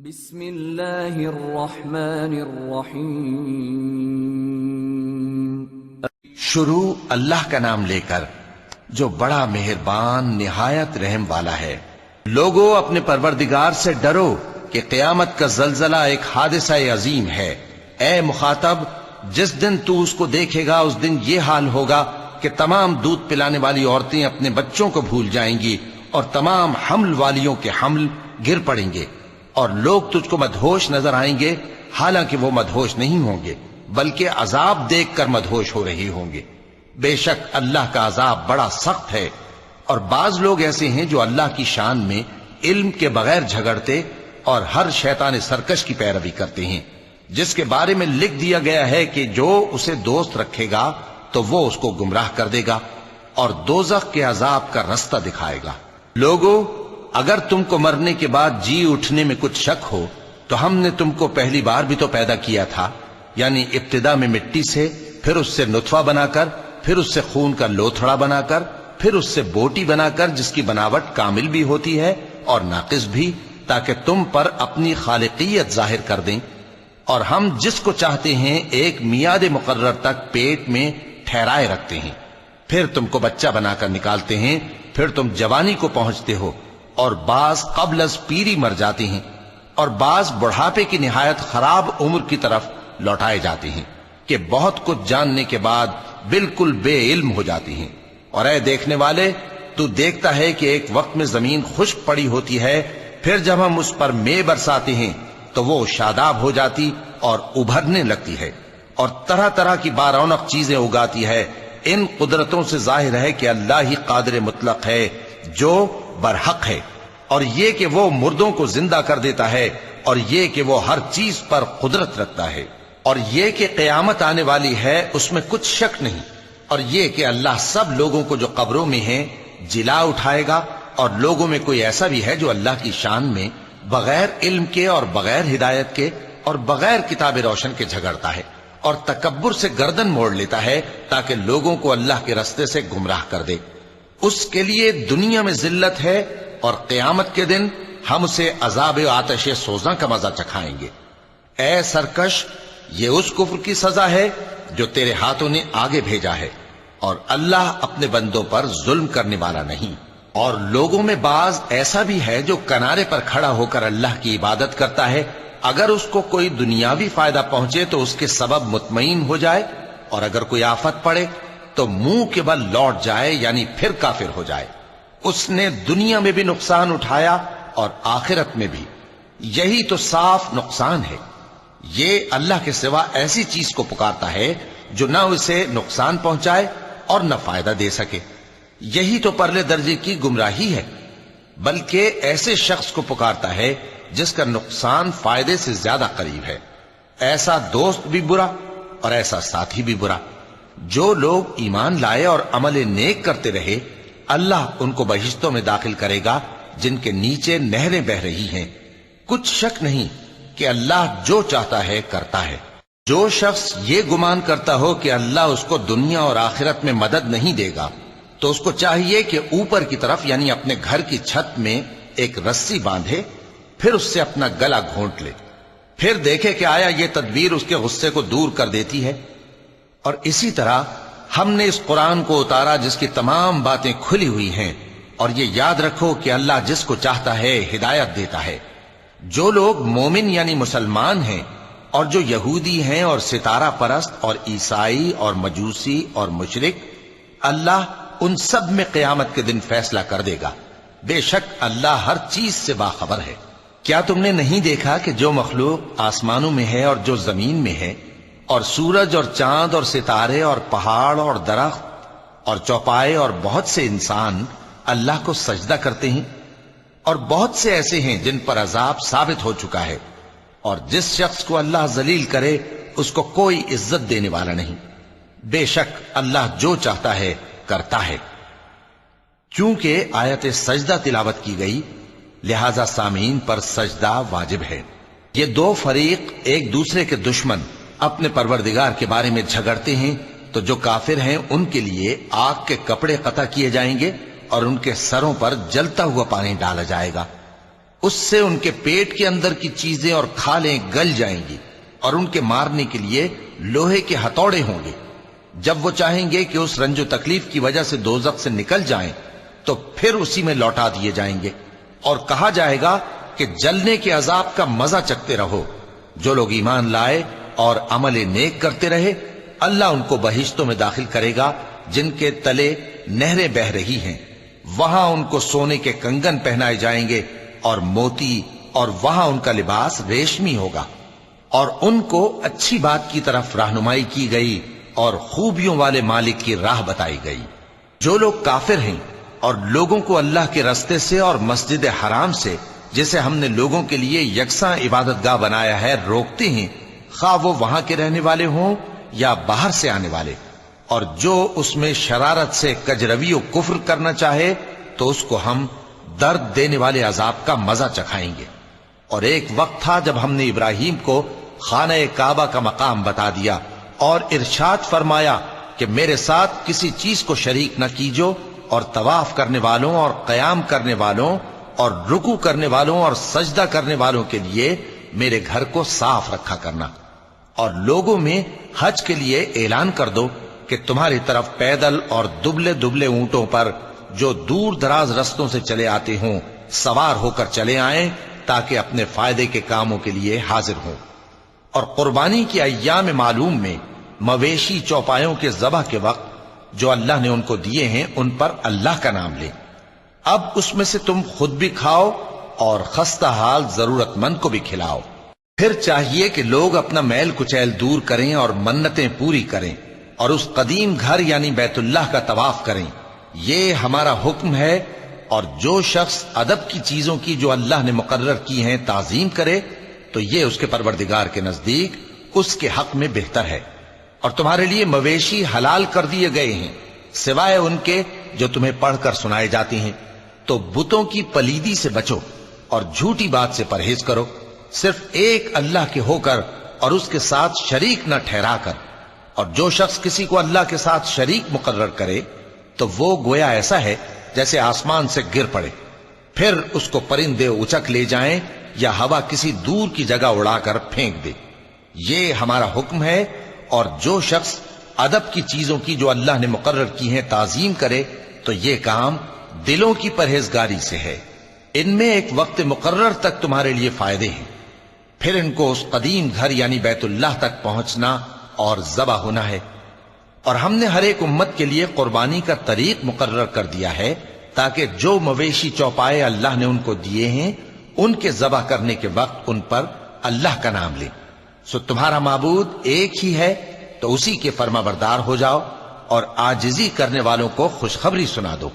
بسم اللہ الرحمن الرحیم۔ شروع اللہ کا نام لے کر جو بڑا مہربان نہایت رحم والا ہے۔ لوگو اپنے پروردگار سے ڈرو کہ قیامت کا زلزلہ ایک حادثہ عظیم ہے۔ اے مخاطب، جس دن تو اس کو دیکھے گا اس دن یہ حال ہوگا کہ تمام دودھ پلانے والی عورتیں اپنے بچوں کو بھول جائیں گی اور تمام حمل والیوں کے حمل گر پڑیں گے، اور لوگ تجھ کو مدہوش نظر آئیں گے، حالانکہ وہ مدہوش نہیں ہوں گے بلکہ عذاب دیکھ کر مدہوش ہو رہے ہوں گے۔ بے شک اللہ کا عذاب بڑا سخت ہے۔ اور بعض لوگ ایسے ہیں جو اللہ کی شان میں علم کے بغیر جھگڑتے اور ہر شیطان سرکش کی پیروی کرتے ہیں، جس کے بارے میں لکھ دیا گیا ہے کہ جو اسے دوست رکھے گا تو وہ اس کو گمراہ کر دے گا اور دوزخ کے عذاب کا رستہ دکھائے گا۔ لوگو، اگر تم کو مرنے کے بعد جی اٹھنے میں کچھ شک ہو تو ہم نے تم کو پہلی بار بھی تو پیدا کیا تھا، یعنی ابتدا میں مٹی سے، پھر اس سے نطفہ بنا کر، پھر اس سے خون کا لوتھڑا بنا کر، پھر اس سے بوٹی بنا کر جس کی بناوٹ کامل بھی ہوتی ہے اور ناقص بھی، تاکہ تم پر اپنی خالقیت ظاہر کر دیں۔ اور ہم جس کو چاہتے ہیں ایک میعاد مقرر تک پیٹ میں ٹھہرائے رکھتے ہیں، پھر تم کو بچہ بنا کر نکالتے ہیں، پھر تم جوانی کو پہنچتے ہو، اور بعض قبل از پیری مر جاتے ہیں، اور بعض بڑھاپے کی نہایت خراب عمر کی طرف لوٹائے جاتے ہیں کہ بہت کچھ جاننے کے بعد بالکل بے علم ہو جاتی ہیں۔ اور اے دیکھنے والے، تو دیکھتا ہے کہ ایک وقت میں زمین خشک پڑی ہوتی ہے، پھر جب ہم اس پر مے برساتے ہیں تو وہ شاداب ہو جاتی اور ابھرنے لگتی ہے اور طرح طرح کی بارونق چیزیں اگاتی ہے۔ ان قدرتوں سے ظاہر ہے کہ اللہ ہی قادر مطلق ہے جو برحق ہے، اور یہ کہ وہ مردوں کو زندہ کر دیتا ہے، اور یہ کہ وہ ہر چیز پر قدرت رکھتا ہے، اور یہ کہ قیامت آنے والی ہے اس میں کچھ شک نہیں، اور یہ کہ اللہ سب لوگوں کو جو قبروں میں ہیں جلا اٹھائے گا۔ اور لوگوں میں کوئی ایسا بھی ہے جو اللہ کی شان میں بغیر علم کے اور بغیر ہدایت کے اور بغیر کتاب روشن کے جھگڑتا ہے اور تکبر سے گردن موڑ لیتا ہے تاکہ لوگوں کو اللہ کے رستے سے گمراہ کر دے۔ اس کے لیے دنیا میں ذلت ہے، اور قیامت کے دن ہم اسے عذاب آتش سوزاں کا مزہ چکھائیں گے۔ اے سرکش، یہ اس کفر کی سزا ہے جو تیرے ہاتھوں نے آگے بھیجا ہے، اور اللہ اپنے بندوں پر ظلم کرنے والا نہیں۔ اور لوگوں میں بعض ایسا بھی ہے جو کنارے پر کھڑا ہو کر اللہ کی عبادت کرتا ہے، اگر اس کو کوئی دنیاوی فائدہ پہنچے تو اس کے سبب مطمئن ہو جائے، اور اگر کوئی آفت پڑے تو منہ کے بل لوٹ جائے، یعنی پھر کافر ہو جائے۔ اس نے دنیا میں بھی نقصان اٹھایا اور آخرت میں بھی، یہی تو صاف نقصان ہے۔ یہ اللہ کے سوا ایسی چیز کو پکارتا ہے جو نہ اسے نقصان پہنچائے اور نہ فائدہ دے سکے، یہی تو پرلے درجے کی گمراہی ہے۔ بلکہ ایسے شخص کو پکارتا ہے جس کا نقصان فائدے سے زیادہ قریب ہے۔ ایسا دوست بھی برا اور ایسا ساتھی بھی برا۔ جو لوگ ایمان لائے اور عمل نیک کرتے رہے، اللہ ان کو بہشتوں میں داخل کرے گا جن کے نیچے نہریں بہ رہی ہیں۔ کچھ شک نہیں کہ اللہ جو چاہتا ہے کرتا ہے۔ جو شخص یہ گمان کرتا ہو کہ اللہ اس کو دنیا اور آخرت میں مدد نہیں دے گا، تو اس کو چاہیے کہ اوپر کی طرف یعنی اپنے گھر کی چھت میں ایک رسی باندھے، پھر اس سے اپنا گلا گھونٹ لے، پھر دیکھے کہ آیا یہ تدبیر اس کے غصے کو دور کر دیتی ہے۔ اور اسی طرح ہم نے اس قرآن کو اتارا جس کی تمام باتیں کھلی ہوئی ہیں، اور یہ یاد رکھو کہ اللہ جس کو چاہتا ہے ہدایت دیتا ہے۔ جو لوگ مومن یعنی مسلمان ہیں اور جو یہودی ہیں اور ستارہ پرست اور عیسائی اور مجوسی اور مشرک، اللہ ان سب میں قیامت کے دن فیصلہ کر دے گا۔ بے شک اللہ ہر چیز سے باخبر ہے۔ کیا تم نے نہیں دیکھا کہ جو مخلوق آسمانوں میں ہے اور جو زمین میں ہے، اور سورج اور چاند اور ستارے اور پہاڑ اور درخت اور چوپائے اور بہت سے انسان اللہ کو سجدہ کرتے ہیں، اور بہت سے ایسے ہیں جن پر عذاب ثابت ہو چکا ہے، اور جس شخص کو اللہ ذلیل کرے اس کو کوئی عزت دینے والا نہیں۔ بے شک اللہ جو چاہتا ہے کرتا ہے۔ چونکہ آیت سجدہ تلاوت کی گئی لہذا سامعین پر سجدہ واجب ہے۔ یہ دو فریق ایک دوسرے کے دشمن اپنے پروردگار کے بارے میں جھگڑتے ہیں، تو جو کافر ہیں ان کے لیے آگ کے کپڑے قطع کیے جائیں گے اور ان کے سروں پر جلتا ہوا پانی ڈالا جائے گا۔ اس سے ان کے پیٹ کے اندر کی چیزیں اور کھالیں گل جائیں گی، اور ان کے مارنے کے لیے لوہے کے ہتھوڑے ہوں گے۔ جب وہ چاہیں گے کہ اس رنج و تکلیف کی وجہ سے دوزخ سے نکل جائیں تو پھر اسی میں لوٹا دیے جائیں گے، اور کہا جائے گا کہ جلنے کے عذاب کا مزہ چکھتے رہو۔ جو لوگ ایمان لائے اور عمل نیک کرتے رہے، اللہ ان کو بہشتوں میں داخل کرے گا جن کے تلے نہریں بہ رہی ہیں، وہاں ان کو سونے کے کنگن پہنائے جائیں گے اور موتی، اور وہاں ان کا لباس ریشمی ہوگا، اور ان کو اچھی بات کی طرف رہنمائی کی گئی اور خوبیوں والے مالک کی راہ بتائی گئی۔ جو لوگ کافر ہیں اور لوگوں کو اللہ کے رستے سے اور مسجد حرام سے، جسے ہم نے لوگوں کے لیے یکساں عبادت گاہ بنایا ہے، روکتے ہیں، خواہ وہ وہاں کے رہنے والے ہوں یا باہر سے آنے والے، اور جو اس میں شرارت سے کجروی و کفر کرنا چاہے تو اس کو ہم درد دینے والے عذاب کا مزہ چکھائیں گے۔ اور ایک وقت تھا جب ہم نے ابراہیم کو خانہ کعبہ کا مقام بتا دیا اور ارشاد فرمایا کہ میرے ساتھ کسی چیز کو شریک نہ کیجو، اور طواف کرنے والوں اور قیام کرنے والوں اور رکوع کرنے والوں اور سجدہ کرنے والوں کے لیے میرے گھر کو صاف رکھا کرنا، اور لوگوں میں حج کے لیے اعلان کر دو کہ تمہاری طرف پیدل اور دبلے دبلے اونٹوں پر جو دور دراز رستوں سے چلے آتے ہوں سوار ہو کر چلے آئیں، تاکہ اپنے فائدے کے کاموں کے لیے حاضر ہوں۔ اور قربانی کی ایام معلوم میں مویشی چوپایوں کے ذبح کے وقت جو اللہ نے ان کو دیے ہیں ان پر اللہ کا نام لیں۔ اب اس میں سے تم خود بھی کھاؤ اور خستہ حال ضرورت مند کو بھی کھلاؤ۔ پھر چاہیے کہ لوگ اپنا میل کچیل دور کریں اور منتیں پوری کریں اور اس قدیم گھر یعنی بیت اللہ کا طواف کریں، یہ ہمارا حکم ہے۔ اور جو شخص ادب کی چیزوں کی جو اللہ نے مقرر کی ہیں تعظیم کرے تو یہ اس کے پروردگار کے نزدیک اس کے حق میں بہتر ہے۔ اور تمہارے لیے مویشی حلال کر دیے گئے ہیں سوائے ان کے جو تمہیں پڑھ کر سنائے جاتے ہیں، تو بتوں کی پلیدی سے بچو اور جھوٹی بات سے پرہیز کرو، صرف ایک اللہ کے ہو کر اور اس کے ساتھ شریک نہ ٹھہرا کر۔ اور جو شخص کسی کو اللہ کے ساتھ شریک مقرر کرے تو وہ گویا ایسا ہے جیسے آسمان سے گر پڑے، پھر اس کو پرندے اچک لے جائیں یا ہوا کسی دور کی جگہ اڑا کر پھینک دے۔ یہ ہمارا حکم ہے۔ اور جو شخص ادب کی چیزوں کی جو اللہ نے مقرر کی ہیں تعظیم کرے تو یہ کام دلوں کی پرہیزگاری سے ہے۔ ان میں ایک وقت مقرر تک تمہارے لیے فائدے ہیں، پھر ان کو اس قدیم گھر یعنی بیت اللہ تک پہنچنا اور ذبح ہونا ہے۔ اور ہم نے ہر ایک امت کے لیے قربانی کا طریق مقرر کر دیا ہے تاکہ جو مویشی چوپائے اللہ نے ان کو دیے ہیں ان کے ذبح کرنے کے وقت ان پر اللہ کا نام لیں۔ سو تمہارا معبود ایک ہی ہے تو اسی کے فرما بردار ہو جاؤ اور عاجزی کرنے والوں کو خوشخبری سنا دو۔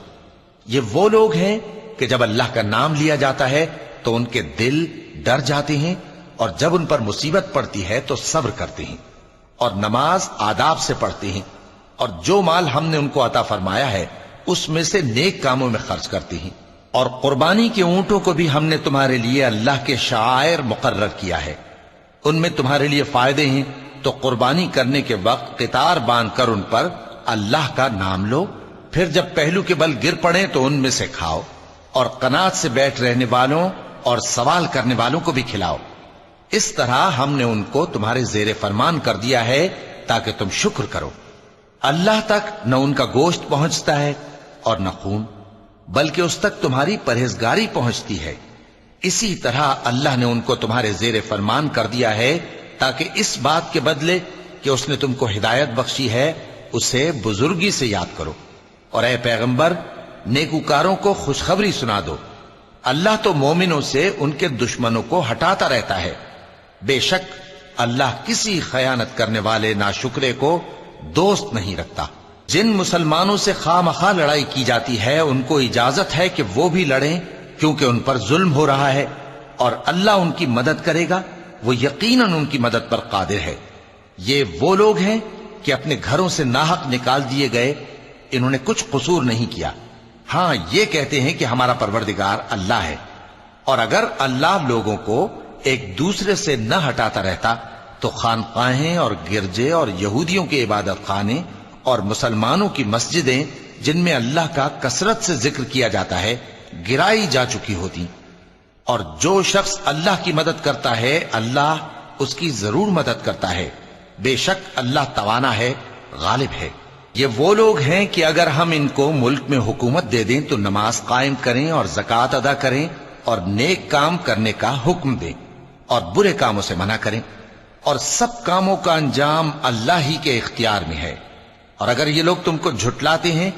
یہ وہ لوگ ہیں کہ جب اللہ کا نام لیا جاتا ہے تو ان کے دل ڈر جاتے ہیں، اور جب ان پر مصیبت پڑتی ہے تو صبر کرتے ہیں اور نماز آداب سے پڑھتے ہیں، اور جو مال ہم نے ان کو عطا فرمایا ہے اس میں سے نیک کاموں میں خرچ کرتے ہیں۔ اور قربانی کے اونٹوں کو بھی ہم نے تمہارے لیے اللہ کے شعائر مقرر کیا ہے، ان میں تمہارے لیے فائدے ہیں، تو قربانی کرنے کے وقت قطار باندھ کر ان پر اللہ کا نام لو، پھر جب پہلو کے بل گر پڑیں تو ان میں سے کھاؤ، اور قناعت سے بیٹھ رہنے والوں اور سوال کرنے والوں کو بھی کھلاؤ۔ اس طرح ہم نے ان کو تمہارے زیر فرمان کر دیا ہے تاکہ تم شکر کرو۔ اللہ تک نہ ان کا گوشت پہنچتا ہے اور نہ خون، بلکہ اس تک تمہاری پرہیزگاری پہنچتی ہے۔ اسی طرح اللہ نے ان کو تمہارے زیر فرمان کر دیا ہے تاکہ اس بات کے بدلے کہ اس نے تم کو ہدایت بخشی ہے اسے بزرگی سے یاد کرو۔ اور اے پیغمبر، نیکوکاروں کو خوشخبری سنا دو، اللہ تو مومنوں سے ان کے دشمنوں کو ہٹاتا رہتا ہے۔ بے شک اللہ کسی خیانت کرنے والے ناشکرے کو دوست نہیں رکھتا۔ جن مسلمانوں سے خواہ مخواہ لڑائی کی جاتی ہے ان کو اجازت ہے کہ وہ بھی لڑیں، کیونکہ ان پر ظلم ہو رہا ہے، اور اللہ ان کی مدد کرے گا، وہ یقیناً ان کی مدد پر قادر ہے۔ یہ وہ لوگ ہیں کہ اپنے گھروں سے ناحق نکال دیے گئے، انہوں نے کچھ قصور نہیں کیا، ہاں یہ کہتے ہیں کہ ہمارا پروردگار اللہ ہے۔ اور اگر اللہ لوگوں کو ایک دوسرے سے نہ ہٹاتا رہتا تو خانقاہیں اور گرجے اور یہودیوں کے عبادت خانے اور مسلمانوں کی مسجدیں جن میں اللہ کا کثرت سے ذکر کیا جاتا ہے گرائی جا چکی ہوتی۔ اور جو شخص اللہ کی مدد کرتا ہے اللہ اس کی ضرور مدد کرتا ہے، بے شک اللہ توانا ہے، غالب ہے۔ یہ وہ لوگ ہیں کہ اگر ہم ان کو ملک میں حکومت دے دیں تو نماز قائم کریں اور زکوٰۃ ادا کریں اور نیک کام کرنے کا حکم دیں اور برے کاموں سے منع کریں، اور سب کاموں کا انجام اللہ ہی کے اختیار میں ہے۔ اور اگر یہ لوگ تم کو جھٹلاتے ہیں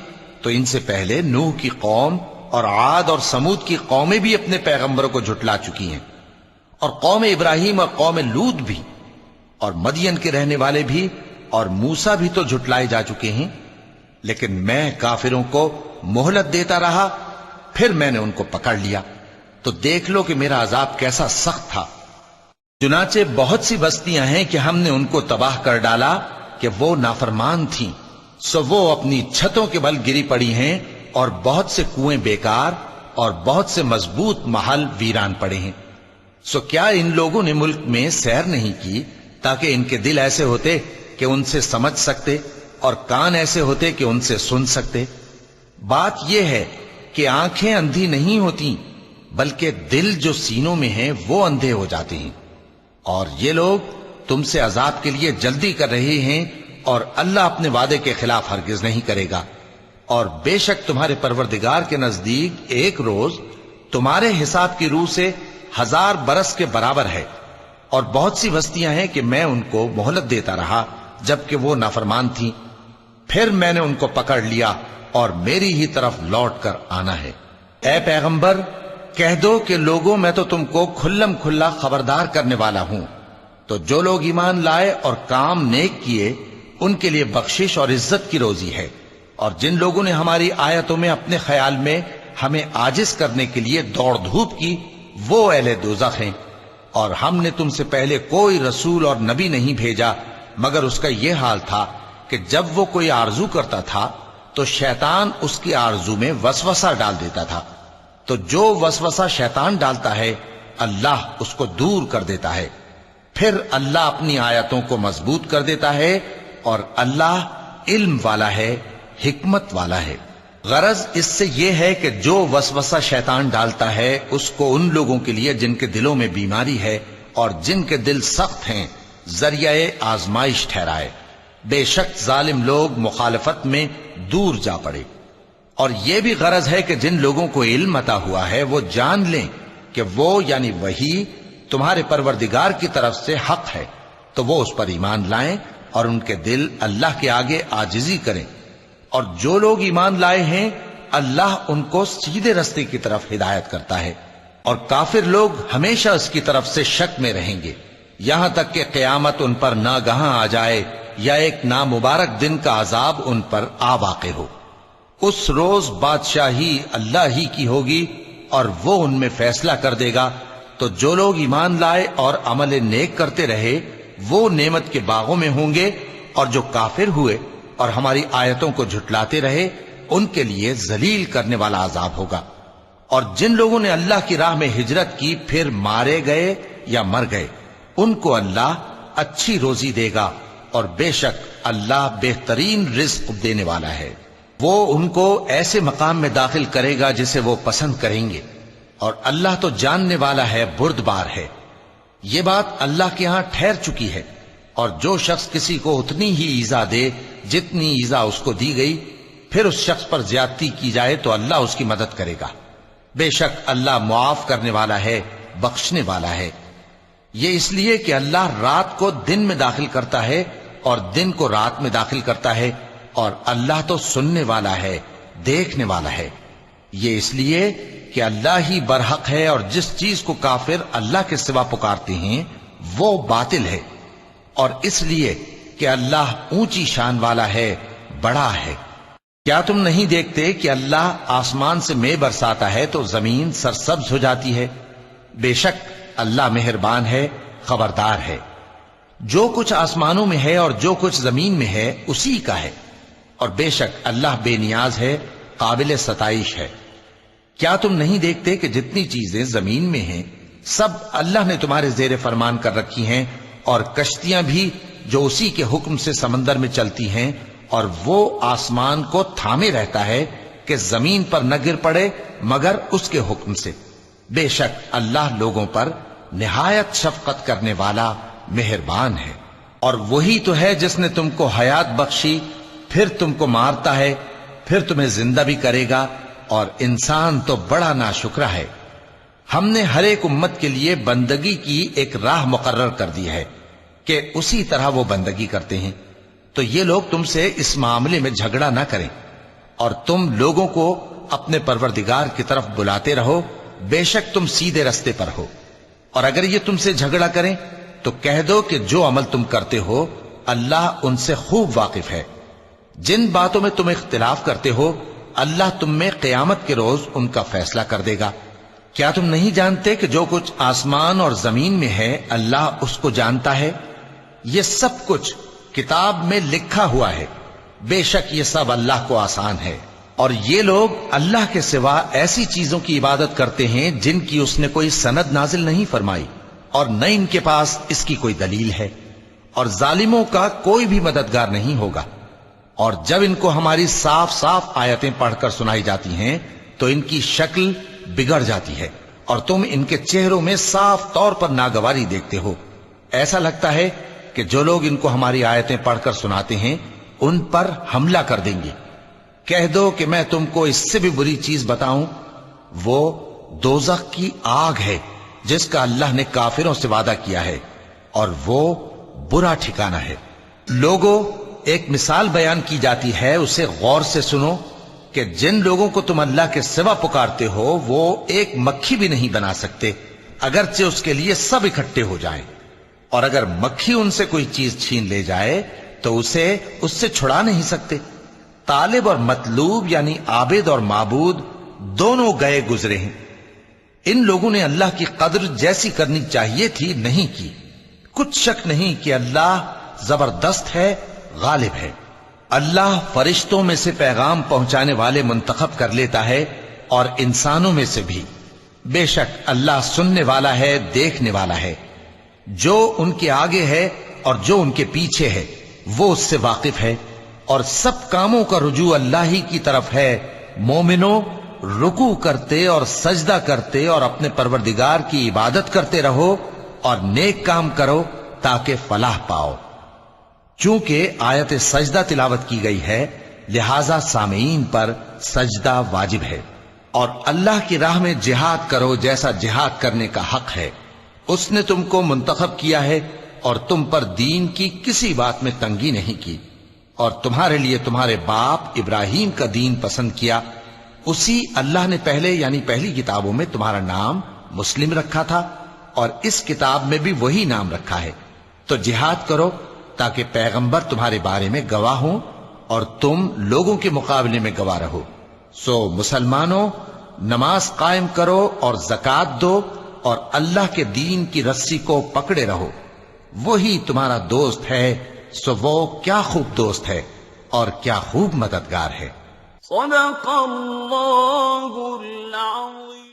تو ان سے پہلے نوح کی قوم اور عاد اور سمود کی قومیں بھی اپنے پیغمبروں کو جھٹلا چکی ہیں، اور قوم ابراہیم اور قوم لوط بھی، اور مدین کے رہنے والے بھی، اور موسیٰ بھی تو جھٹلائے جا چکے ہیں۔ لیکن میں کافروں کو مہلت دیتا رہا، پھر میں نے ان کو پکڑ لیا، تو دیکھ لو کہ میرا عذاب کیسا سخت تھا۔ چنانچہ بہت سی بستیاں ہیں کہ ہم نے ان کو تباہ کر ڈالا کہ وہ نافرمان تھیں، سو وہ اپنی چھتوں کے بل گری پڑی ہیں، اور بہت سے کنویں بیکار اور بہت سے مضبوط محل ویران پڑے ہیں۔ سو کیا ان لوگوں نے ملک میں سیر نہیں کی تاکہ ان کے دل ایسے ہوتے کہ ان سے سمجھ سکتے اور کان ایسے ہوتے کہ ان سے سن سکتے؟ بات یہ ہے کہ آنکھیں اندھی نہیں ہوتی بلکہ دل جو سینوں میں ہیں وہ اندھے ہو جاتے ہیں۔ اور یہ لوگ تم سے عذاب کے لیے جلدی کر رہے ہیں، اور اللہ اپنے وعدے کے خلاف ہرگز نہیں کرے گا۔ اور بے شک تمہارے پروردگار کے نزدیک ایک روز تمہارے حساب کی روح سے 1000 برس کے برابر ہے۔ اور بہت سی بستیاں ہیں کہ میں ان کو مہلت دیتا رہا جبکہ وہ نافرمان تھیں، پھر میں نے ان کو پکڑ لیا اور میری ہی طرف لوٹ کر آنا ہے۔ اے پیغمبر کہہ دو کہ لوگوں میں تو تم کو کھلم کھلا خبردار کرنے والا ہوں، تو جو لوگ ایمان لائے اور کام نیک کیے ان کے لیے بخشش اور عزت کی روزی ہے، اور جن لوگوں نے ہماری آیتوں میں اپنے خیال میں ہمیں عاجز کرنے کے لیے دوڑ دھوپ کی وہ اہل دوزخ ہیں۔ اور ہم نے تم سے پہلے کوئی رسول اور نبی نہیں بھیجا مگر اس کا یہ حال تھا کہ جب وہ کوئی آرزو کرتا تھا تو شیطان اس کی آرزو میں وسوسہ ڈال دیتا تھا، تو جو وسوسہ شیطان ڈالتا ہے اللہ اس کو دور کر دیتا ہے، پھر اللہ اپنی آیتوں کو مضبوط کر دیتا ہے، اور اللہ علم والا ہے، حکمت والا ہے۔ غرض اس سے یہ ہے کہ جو وسوسہ شیطان ڈالتا ہے اس کو ان لوگوں کے لیے جن کے دلوں میں بیماری ہے اور جن کے دل سخت ہیں ذریعہ آزمائش ٹھہرائے۔ بے شک ظالم لوگ مخالفت میں دور جا پڑے۔ اور یہ بھی غرض ہے کہ جن لوگوں کو علم عطا ہوا ہے وہ جان لیں کہ وہ یعنی وحی تمہارے پروردگار کی طرف سے حق ہے، تو وہ اس پر ایمان لائیں اور ان کے دل اللہ کے آگے عاجزی کریں۔ اور جو لوگ ایمان لائے ہیں اللہ ان کو سیدھے رستے کی طرف ہدایت کرتا ہے، اور کافر لوگ ہمیشہ اس کی طرف سے شک میں رہیں گے یہاں تک کہ قیامت ان پر ناگہاں آ جائے یا ایک نامبارک دن کا عذاب ان پر آ واقع ہو۔ اس روز بادشاہی اللہ ہی کی ہوگی اور وہ ان میں فیصلہ کر دے گا، تو جو لوگ ایمان لائے اور عمل نیک کرتے رہے وہ نعمت کے باغوں میں ہوں گے، اور جو کافر ہوئے اور ہماری آیتوں کو جھٹلاتے رہے ان کے لیے ذلیل کرنے والا عذاب ہوگا۔ اور جن لوگوں نے اللہ کی راہ میں ہجرت کی پھر مارے گئے یا مر گئے ان کو اللہ اچھی روزی دے گا، اور بے شک اللہ بہترین رزق دینے والا ہے۔ وہ ان کو ایسے مقام میں داخل کرے گا جسے وہ پسند کریں گے، اور اللہ تو جاننے والا ہے، بردبار ہے۔ یہ بات اللہ کے ہاں ٹھہر چکی ہے، اور جو شخص کسی کو اتنی ہی ایذا دے جتنی ایذا اس کو دی گئی، پھر اس شخص پر زیادتی کی جائے تو اللہ اس کی مدد کرے گا۔ بے شک اللہ معاف کرنے والا ہے، بخشنے والا ہے۔ یہ اس لیے کہ اللہ رات کو دن میں داخل کرتا ہے اور دن کو رات میں داخل کرتا ہے، اور اللہ تو سننے والا ہے، دیکھنے والا ہے۔ یہ اس لیے کہ اللہ ہی برحق ہے، اور جس چیز کو کافر اللہ کے سوا پکارتے ہیں وہ باطل ہے، اور اس لیے کہ اللہ اونچی شان والا ہے، بڑا ہے۔ کیا تم نہیں دیکھتے کہ اللہ آسمان سے مے برساتا ہے تو زمین سرسبز ہو جاتی ہے؟ بے شک اللہ مہربان ہے، خبردار ہے۔ جو کچھ آسمانوں میں ہے اور جو کچھ زمین میں ہے اسی کا ہے، اور بے شک اللہ بے نیاز ہے، قابل ستائش ہے۔ کیا تم نہیں دیکھتے کہ جتنی چیزیں زمین میں ہیں سب اللہ نے تمہارے زیر فرمان کر رکھی ہیں، اور کشتیاں بھی جو اسی کے حکم سے سمندر میں چلتی ہیں، اور وہ آسمان کو تھامے رہتا ہے کہ زمین پر نہ گر پڑے مگر اس کے حکم سے۔ بے شک اللہ لوگوں پر نہایت شفقت کرنے والا مہربان ہے۔ اور وہی تو ہے جس نے تم کو حیات بخشی، پھر تم کو مارتا ہے، پھر تمہیں زندہ بھی کرے گا، اور انسان تو بڑا ناشکرا ہے۔ ہم نے ہر ایک امت کے لیے بندگی کی ایک راہ مقرر کر دی ہے کہ اسی طرح وہ بندگی کرتے ہیں، تو یہ لوگ تم سے اس معاملے میں جھگڑا نہ کریں، اور تم لوگوں کو اپنے پروردگار کی طرف بلاتے رہو، بے شک تم سیدھے رستے پر ہو۔ اور اگر یہ تم سے جھگڑا کریں تو کہہ دو کہ جو عمل تم کرتے ہو اللہ ان سے خوب واقف ہے۔ جن باتوں میں تم اختلاف کرتے ہو اللہ تم میں قیامت کے روز ان کا فیصلہ کر دے گا۔ کیا تم نہیں جانتے کہ جو کچھ آسمان اور زمین میں ہے اللہ اس کو جانتا ہے؟ یہ سب کچھ کتاب میں لکھا ہوا ہے، بے شک یہ سب اللہ کو آسان ہے۔ اور یہ لوگ اللہ کے سوا ایسی چیزوں کی عبادت کرتے ہیں جن کی اس نے کوئی سند نازل نہیں فرمائی، اور نہ ان کے پاس اس کی کوئی دلیل ہے، اور ظالموں کا کوئی بھی مددگار نہیں ہوگا۔ اور جب ان کو ہماری صاف صاف آیتیں پڑھ کر سنائی جاتی ہیں تو ان کی شکل بگڑ جاتی ہے، اور تم ان کے چہروں میں صاف طور پر ناگواری دیکھتے ہو۔ ایسا لگتا ہے کہ جو لوگ ان کو ہماری آیتیں پڑھ کر سناتے ہیں ان پر حملہ کر دیں گے۔ کہہ دو کہ میں تم کو اس سے بھی بری چیز بتاؤں، وہ دوزخ کی آگ ہے جس کا اللہ نے کافروں سے وعدہ کیا ہے، اور وہ برا ٹھکانہ ہے۔ لوگوں، ایک مثال بیان کی جاتی ہے، اسے غور سے سنو کہ جن لوگوں کو تم اللہ کے سوا پکارتے ہو وہ ایک مکھی بھی نہیں بنا سکتے اگرچہ اس کے لیے سب اکٹھے ہو جائیں، اور اگر مکھی ان سے کوئی چیز چھین لے جائے تو اسے اس سے چھڑا نہیں سکتے۔ طالب اور مطلوب یعنی عابد اور معبود دونوں گئے گزرے ہیں۔ ان لوگوں نے اللہ کی قدر جیسی کرنی چاہیے تھی نہیں کی۔ کچھ شک نہیں کہ اللہ زبردست ہے، غالب ہے۔ اللہ فرشتوں میں سے پیغام پہنچانے والے منتخب کر لیتا ہے اور انسانوں میں سے بھی۔ بے شک اللہ سننے والا ہے، دیکھنے والا ہے۔ جو ان کے آگے ہے اور جو ان کے پیچھے ہے وہ اس سے واقف ہے، اور سب کاموں کا رجوع اللہ ہی کی طرف ہے۔ مومنوں، رکوع کرتے اور سجدہ کرتے اور اپنے پروردگار کی عبادت کرتے رہو اور نیک کام کرو تاکہ فلاح پاؤ۔ چونکہ آیت سجدہ تلاوت کی گئی ہے لہذا سامعین پر سجدہ واجب ہے۔ اور اللہ کی راہ میں جہاد کرو جیسا جہاد کرنے کا حق ہے۔ اس نے تم کو منتخب کیا ہے اور تم پر دین کی کسی بات میں تنگی نہیں کی، اور تمہارے لیے تمہارے باپ ابراہیم کا دین پسند کیا۔ اسی اللہ نے پہلے یعنی پہلی کتابوں میں تمہارا نام مسلم رکھا تھا، اور اس کتاب میں بھی وہی نام رکھا ہے۔ تو جہاد کرو تاکہ پیغمبر تمہارے بارے میں گواہ ہوں اور تم لوگوں کے مقابلے میں گواہ رہو۔ سو مسلمانوں، نماز قائم کرو اور زکوٰۃ دو اور اللہ کے دین کی رسی کو پکڑے رہو، وہی تمہارا دوست ہے۔ سو وہ کیا خوب دوست ہے اور کیا خوب مددگار ہے۔ صدق اللہ العظیم۔